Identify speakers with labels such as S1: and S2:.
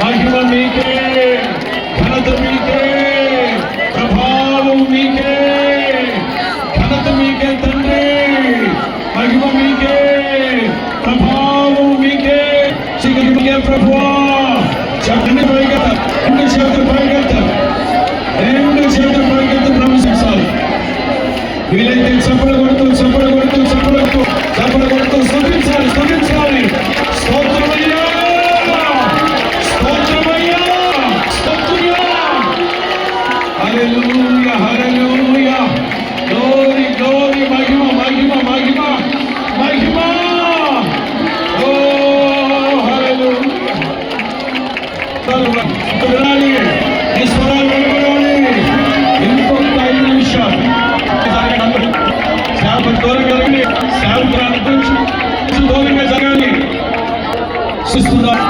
S1: మహిమ మీకే, ఘనత మీకే, ప్రభావం మీకే, ఘనత మీకే తండ్రి, మహిమ మీకే, ప్రభావం మీకే, చిగురు మీకే ప్రభువా. చెప్పండి పైగా, రెండు చేతులు పైకెత్తారు, రెండు చేతులు పైకెత్తి ప్రవేశించాలి. వీలైతే చప్పలు కొడుతూ చప్పలు కొడుతూ చప్పలు కొడుతూ చప్పలు కొడుతూ స్తుతించాలి, స్తుతించాలి. స్తోత్రమయ్యా, స్తోత్రమయ్యా, స్తోత్రమయ్యా. హల్లెలూయా, హల్లెలూయా. గ్లోరీ, గ్లోరీ, మహిమ, మహిమ, మహిమ, మహిమ. ఓ హల్లెలూయా. వినాలి, ఈ స్వరాలు వినబడాలి. ఇంకొక 5 నిమిషాలు సేవకు దూరంగా జరగండి, సేవకురాలు దూరంగా జరగాలి. చూస్తున్నారు.